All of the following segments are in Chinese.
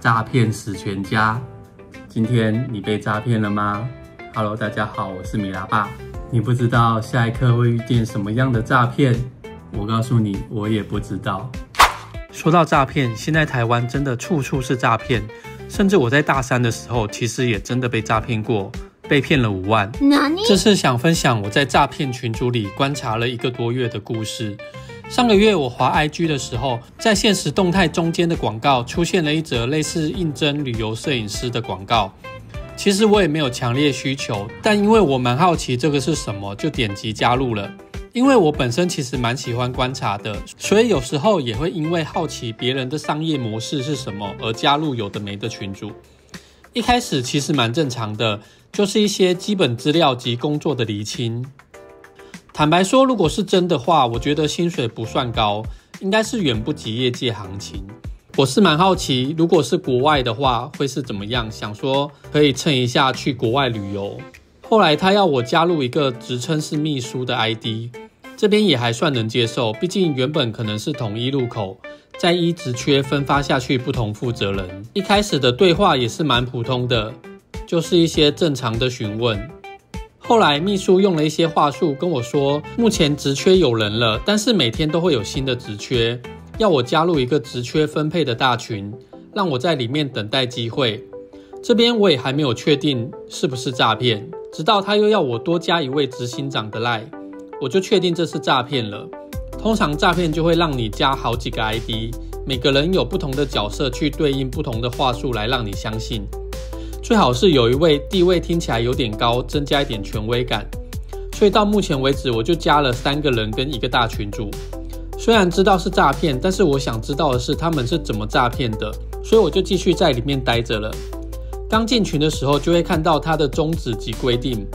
诈骗死全家。今天你被诈骗了吗？ Hello， 大家好，我是米拉爸。你不知道下一刻会遇见什么样的诈骗？我告诉你，我也不知道。说到诈骗，现在台湾真的处处是诈骗，甚至我在大三的时候，其实也真的被诈骗过，被骗了5万。这次想分享我在诈骗群组里观察了1个多月的故事。上个月我滑 IG 的时候，在限时动态中间的广告出现了一则类似应征旅游摄影师的广告。其实我也没有强烈需求，但因为我蛮好奇这个是什么，就点击加入了。因为我本身其实蛮喜欢观察的，所以有时候也会因为好奇别人的商业模式是什么而加入有的没的群组。一开始其实蛮正常的，就是一些基本资料及工作的厘清。坦白说，如果是真的话，我觉得薪水不算高，应该是远不及业界行情。我是蛮好奇，如果是国外的话会是怎么样，想说可以蹭一下去国外旅游。后来他要我加入一个职称是秘书的 ID， 这边也还算能接受，毕竟原本可能是统一入口，再依职缺分发下去不同负责人。一开始的对话也是蛮普通的，就是一些正常的询问。后来秘书用了一些话术跟我说，目前职缺有人了，但是每天都会有新的职缺，要我加入一个职缺分配的大群，让我在里面等待机会。这边我也还没有确定是不是诈骗，直到他又要我多加一位执行长的 LINE， 我就确定这是诈骗了。通常诈骗就会让你加好几个 ID， 每个人有不同的角色去对应不同的话术来让你相信。最好是有一位地位听起来有点高，增加一点权威感。所以到目前为止我就加了3个人跟1个大群组。虽然知道是诈骗，但是我想知道的是他们是怎么诈骗的，所以我就继续在里面待着了。刚进群的时候就会看到它的宗旨及规定，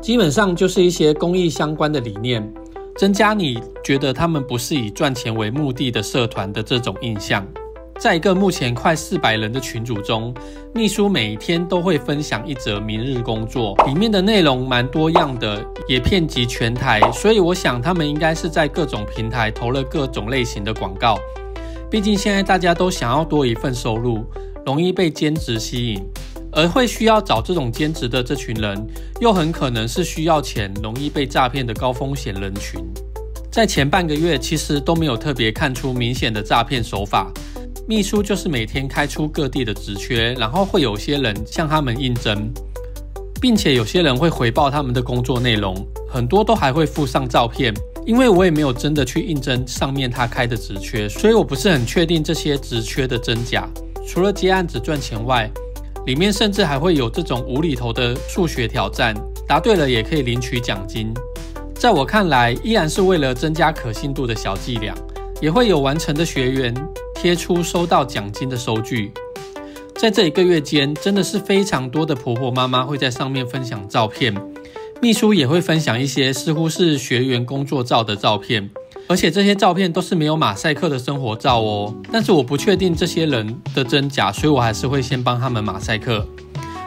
基本上就是一些公益相关的理念，增加你觉得他们不是以赚钱为目的的社团的这种印象。在一个目前快400人的群组中，秘书每一天都会分享一则明日工作，里面的内容蛮多样的，也遍及全台，所以我想他们应该是在各种平台投了各种类型的广告。毕竟现在大家都想要多一份收入，容易被兼职吸引，而会需要找这种兼职的这群人，又很可能是需要钱、容易被诈骗的高风险人群。在前半个月其实都没有特别看出明显的诈骗手法。秘书就是每天开出各地的职缺，然后会有些人向他们应征，并且有些人会回报他们的工作内容，很多都还会附上照片。因为我也没有真的去应征上面他开的职缺，所以我不是很确定这些职缺的真假。除了接案子赚钱外，里面甚至还会有这种无厘头的数学挑战，答对了也可以领取奖金。在我看来，依然是为了增加可信度的小伎俩，也会有完成的学员贴出收到奖金的收据。在这1个月间，真的是非常多的婆婆妈妈会在上面分享照片，秘书也会分享一些似乎是学员工作照的照片，而且这些照片都是没有马赛克的生活照哦。但是我不确定这些人的真假，所以我还是会先帮他们马赛克。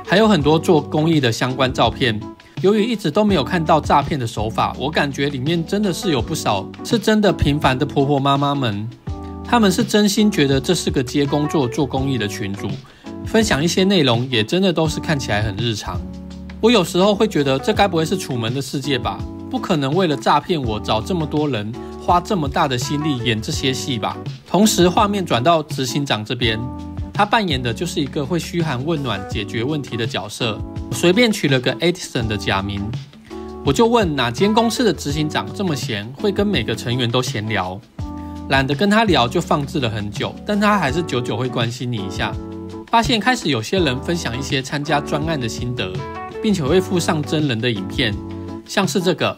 还有很多做公益的相关照片，由于一直都没有看到诈骗的手法，我感觉里面真的是有不少是真的平凡的婆婆妈妈们，他们是真心觉得这是个接工作做公益的群组，分享一些内容也真的都是看起来很日常。我有时候会觉得这该不会是楚门的世界吧？不可能为了诈骗我找这么多人花这么大的心力演这些戏吧。同时画面转到执行长这边，他扮演的就是一个会嘘寒问暖解决问题的角色，随便取了个 Edison 的假名。我就问哪间公司的执行长这么闲，会跟每个成员都闲聊，懒得跟他聊就放置了很久，但他还是久久会关心你一下。发现开始有些人分享一些参加专案的心得，并且会附上真人的影片，像是这个。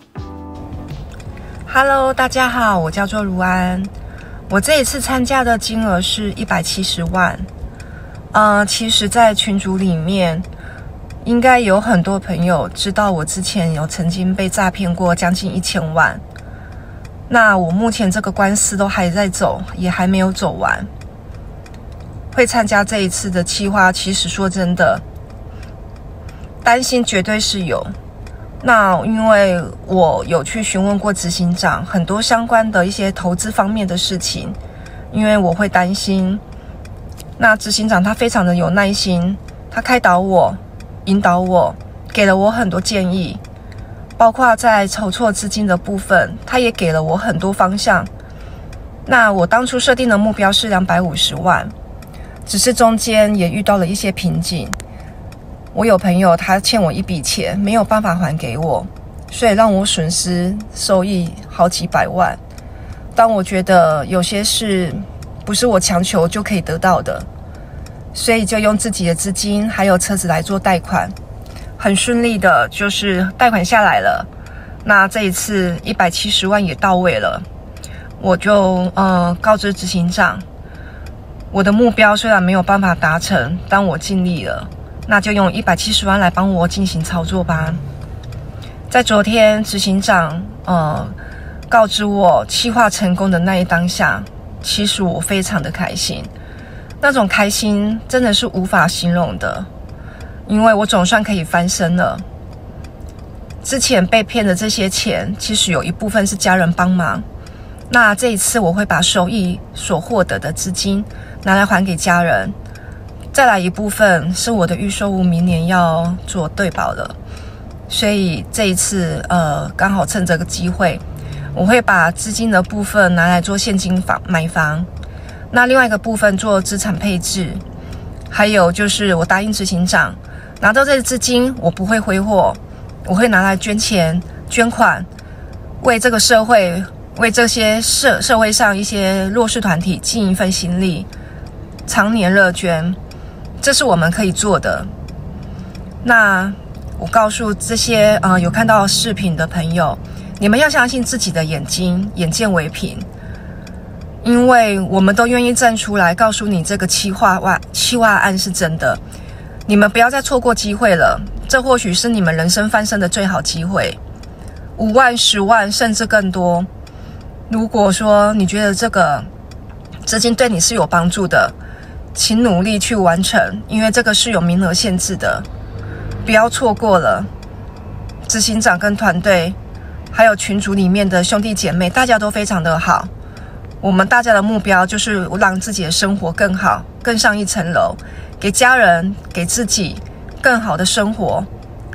Hello， 大家好，我叫做卢安。我这一次参加的金额是170万。其实在群组里面，应该有很多朋友知道我之前有曾经被诈骗过将近1000万。那我目前这个官司都还在走，也还没有走完。会参加这一次的企划，其实说真的，担心绝对是有。那因为我有去询问过执行长很多相关的一些投资方面的事情，因为我会担心那执行长他非常的有耐心，他开导我，引导我，给了我很多建议，包括在筹措资金的部分，他也给了我很多方向。那我当初设定的目标是250万，只是中间也遇到了一些瓶颈。我有朋友他欠我一笔钱，没有办法还给我，所以让我损失收益好几百万。当我觉得有些事不是我强求就可以得到的，所以就用自己的资金还有车子来做贷款，很顺利的就是贷款下来了。那这一次170万也到位了，我就告知执行长，我的目标虽然没有办法达成，但我尽力了，那就用170万来帮我进行操作吧。在昨天执行长告知我企划成功的那一当下，其实我非常的开心，那种开心真的是无法形容的，因为我总算可以翻身了。之前被骗的这些钱，其实有一部分是家人帮忙，那这一次我会把收益所获得的资金拿来还给家人，再来一部分是我的预售屋明年要做对保了，所以这一次刚好趁这个机会，我会把资金的部分拿来做现金买房，那另外一个部分做资产配置，还有就是我答应执行长，拿到这个资金我不会挥霍，我会拿来捐钱捐款，为这个社会，为这些社会上一些弱势团体尽一份心力，常年乐捐，这是我们可以做的。那我告诉这些有看到视频的朋友，你们要相信自己的眼睛，眼见为凭，因为我们都愿意站出来告诉你这个企划案是真的，你们不要再错过机会了，这或许是你们人生翻身的最好机会，5万、10万甚至更多。如果说你觉得这个资金对你是有帮助的，请努力去完成，因为这个是有名额限制的，不要错过了。执行长跟团队还有群组里面的兄弟姐妹，大家都非常的好，我们大家的目标就是让自己的生活更好，更上一层楼，给家人给自己更好的生活，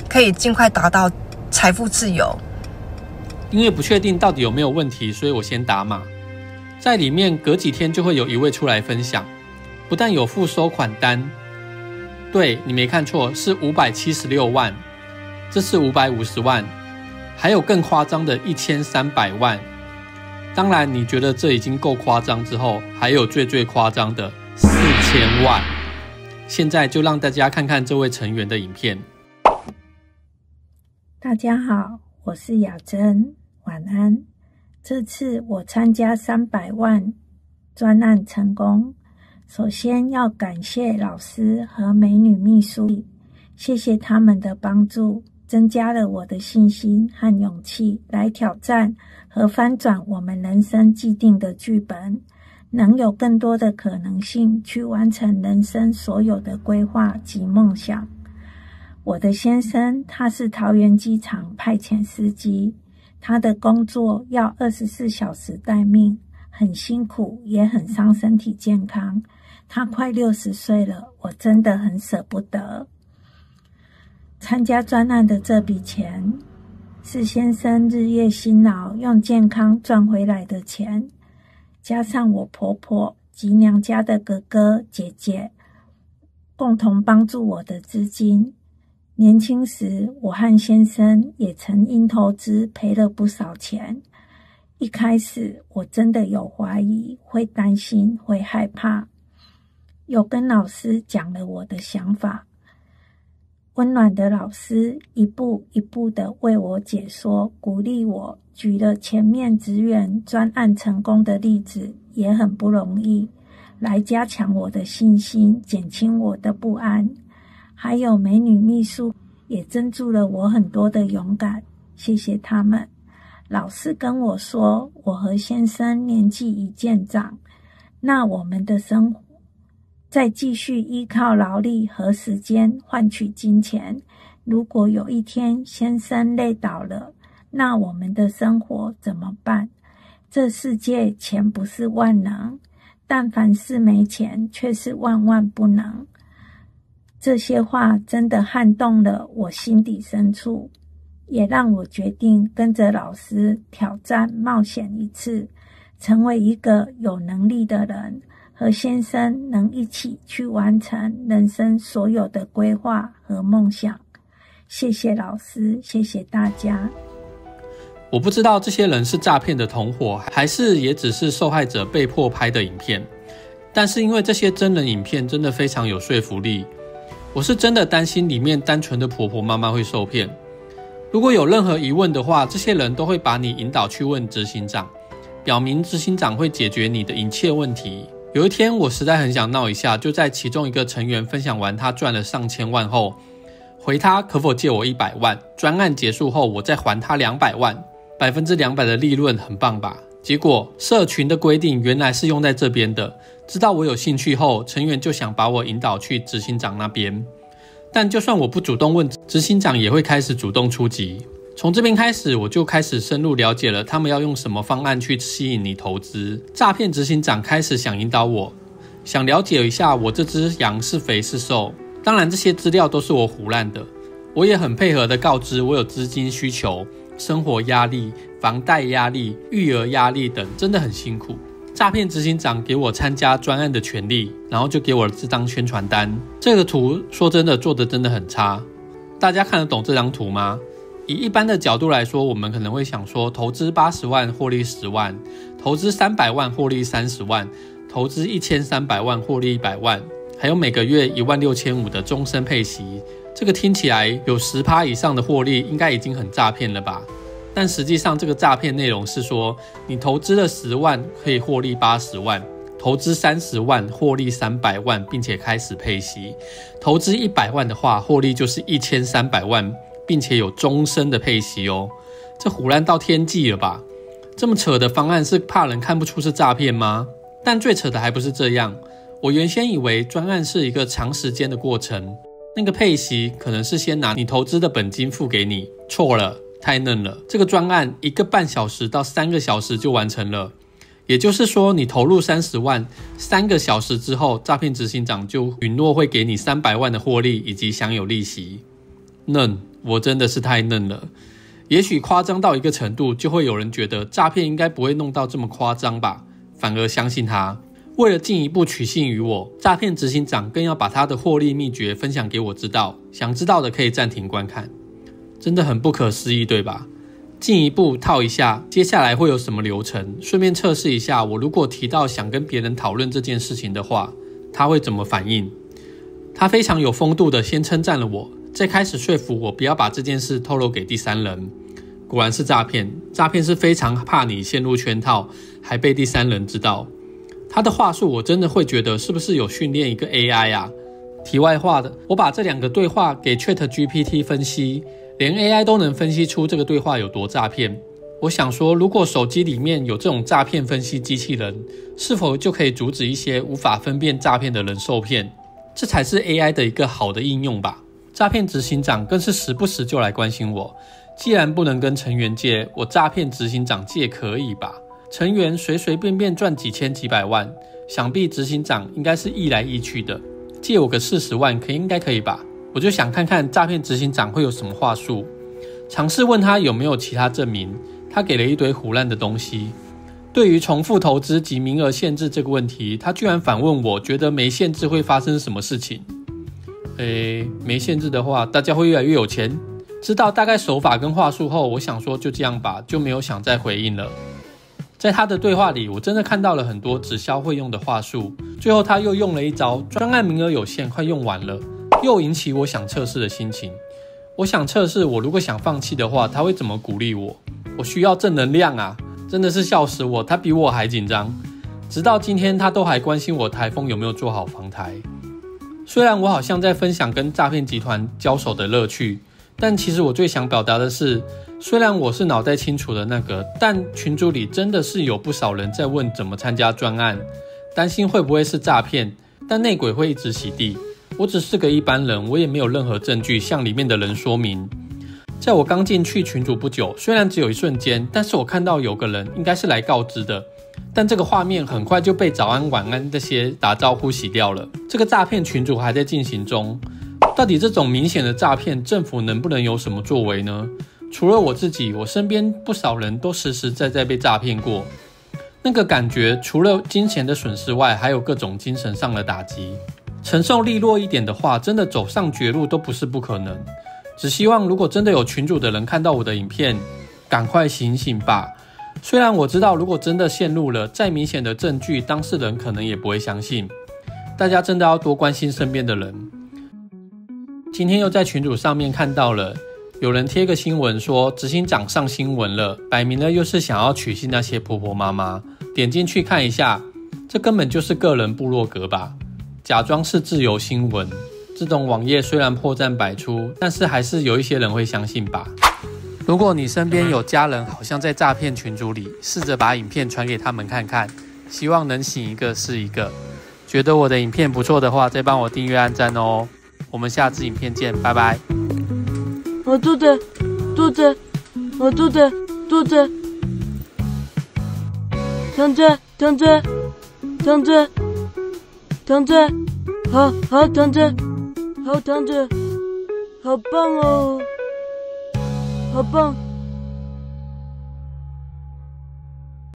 可以尽快达到财富自由。因为不确定到底有没有问题，所以我先打码。在里面隔几天就会有一位出来分享，不但有附收款单，对，你没看错，是576万，这是550万，还有更夸张的1300万。当然你觉得这已经够夸张之后，还有最夸张的4000万。现在就让大家看看这位成员的影片。大家好，我是雅珍，晚安。这次我参加300万专案成功，首先要感谢老师和美女秘书，谢谢他们的帮助，增加了我的信心和勇气来挑战和翻转我们人生既定的剧本，能有更多的可能性去完成人生所有的规划及梦想。我的先生他是桃园机场派遣司机，他的工作要24小时待命，很辛苦也很伤身体健康。他快60岁了，我真的很舍不得。参加专案的这笔钱是先生日夜辛劳用健康赚回来的钱，加上我婆婆及娘家的哥哥姐姐共同帮助我的资金。年轻时我和先生也曾因投资赔了不少钱，一开始我真的有怀疑，会担心，会害怕，有跟老师讲了我的想法。温暖的老师一步一步的为我解说，鼓励我，举了前面职员专案成功的例子，也很不容易，来加强我的信心，减轻我的不安。还有美女秘书也增助了我很多的勇敢，谢谢他们。老师跟我说，我和先生年纪已渐长，那我们的生活再继续依靠劳力和时间换取金钱，如果有一天先生累倒了，那我们的生活怎么办？这世界钱不是万能，但凡事没钱却是万万不能。这些话真的撼动了我心底深处，也让我决定跟着老师挑战冒险一次，成为一个有能力的人，和先生能一起去完成人生所有的规划和梦想。谢谢老师，谢谢大家。我不知道这些人是诈骗的同伙，还是也只是受害者被迫拍的影片，但是因为这些真人影片真的非常有说服力，我是真的担心里面单纯的婆婆妈妈会受骗。如果有任何疑问的话，这些人都会把你引导去问执行长，表明执行长会解决你的一切问题。有一天我实在很想闹一下，就在其中一个成员分享完他赚了上千万后，回他可否借我100万，专案结束后我再还他200万，200%的利润，很棒吧？结果社群的规定原来是用在这边的，知道我有兴趣后，成员就想把我引导去执行长那边，但就算我不主动问，执行长也会开始主动出击。从这边开始，我就开始深入了解了他们要用什么方案去吸引你投资。诈骗执行长开始想引导我，想了解一下我这只羊是肥是瘦。当然这些资料都是我唬烂的，我也很配合的告知我有资金需求、生活压力、房贷压力、育儿压力等，真的很辛苦。诈骗执行长给我参加专案的权利，然后就给我这张宣传单。这个图说真的做的真的很差，大家看得懂这张图吗？以一般的角度来说，我们可能会想说，投资80万获利10万，投资300万获利30万，投资1300万获利100万，还有每个月16500的终身配息，这个听起来有 10% 以上的获利，应该已经很诈骗了吧？但实际上这个诈骗内容是说，你投资了10万可以获利80万，投资30万获利300万，并且开始配息，投资100万的话，获利就是1300万，并且有终身的配息哦。这唬烂到天际了吧？这么扯的方案是怕人看不出是诈骗吗？但最扯的还不是这样，我原先以为专案是一个长时间的过程，那个配息可能是先拿你投资的本金付给你，错了，太嫩了。这个专案1个半小时到3个小时就完成了，也就是说你投入30万，3个小时之后，诈骗执行长就允诺会给你300万的获利以及享有利息。嫩，我真的是太嫩了。也许夸张到一个程度，就会有人觉得诈骗应该不会弄到这么夸张吧，反而相信他。为了进一步取信于我，诈骗执行长更要把他的获利秘诀分享给我知道，想知道的可以暂停观看。真的很不可思议，对吧？进一步套一下接下来会有什么流程，顺便测试一下我如果提到想跟别人讨论这件事情的话，他会怎么反应。他非常有风度的先称赞了我，再开始说服我不要把这件事透露给第三人。果然是诈骗，诈骗是非常怕你陷入圈套，还被第三人知道。他的话术我真的会觉得是不是有训练一个 AI 啊？题外话的，我把这2个对话给 ChatGPT 分析，连 AI 都能分析出这个对话有多诈骗。我想说，如果手机里面有这种诈骗分析机器人，是否就可以阻止一些无法分辨诈骗的人受骗？这才是 AI 的一个好的应用吧。诈骗执行长更是时不时就来关心我，既然不能跟成员借，我诈骗执行长借可以吧？成员随随便便赚几千几百万，想必执行长应该是意来意去的，借我个40万应该可以吧？我就想看看诈骗执行长会有什么话术，尝试问他有没有其他证明，他给了一堆唬烂的东西。对于重复投资及名额限制这个问题，他居然反问我觉得没限制会发生什么事情。没限制的话，大家会越来越有钱。知道大概手法跟话术后，我想说就这样吧，就没有想再回应了。在他的对话里，我真的看到了很多直销会用的话术，最后他又用了一招专案名额有限，快用完了，又引起我想测试的心情。我想测试我如果想放弃的话，他会怎么鼓励我？我需要正能量啊！真的是笑死我，他比我还紧张。直到今天他都还关心我台风有没有做好防台。虽然我好像在分享跟诈骗集团交手的乐趣，但其实我最想表达的是，虽然我是脑袋清楚的那个，但群组里真的是有不少人在问怎么参加专案，担心会不会是诈骗，但内鬼会一直洗地。我只是个一般人，我也没有任何证据向里面的人说明。在我刚进去群组不久，虽然只有一瞬间，但是我看到有个人应该是来告知的，但这个画面很快就被早安晚安这些打招呼洗掉了。这个诈骗群组还在进行中，到底这种明显的诈骗，政府能不能有什么作为呢？除了我自己，我身边不少人都实实在在被诈骗过。那个感觉除了金钱的损失外，还有各种精神上的打击。承受利落一点的话，真的走上绝路都不是不可能。只希望如果真的有群组的人看到我的影片，赶快醒醒吧。虽然我知道，如果真的陷入了，再明显的证据，当事人可能也不会相信。大家真的要多关心身边的人。今天又在群组上面看到了，有人贴个新闻说执行长上新闻了，摆明了又是想要取信那些婆婆妈妈。点进去看一下，这根本就是个人部落格吧，假装是自由新闻。这种网页虽然破绽百出，但是还是有一些人会相信吧。如果你身边有家人好像在诈骗群组里，试着把影片传给他们看看，希望能醒一个是一个。觉得我的影片不错的话，再帮我订阅按赞哦。我们下支影片见，拜拜。我肚子，疼着，好疼着，好棒哦，好棒。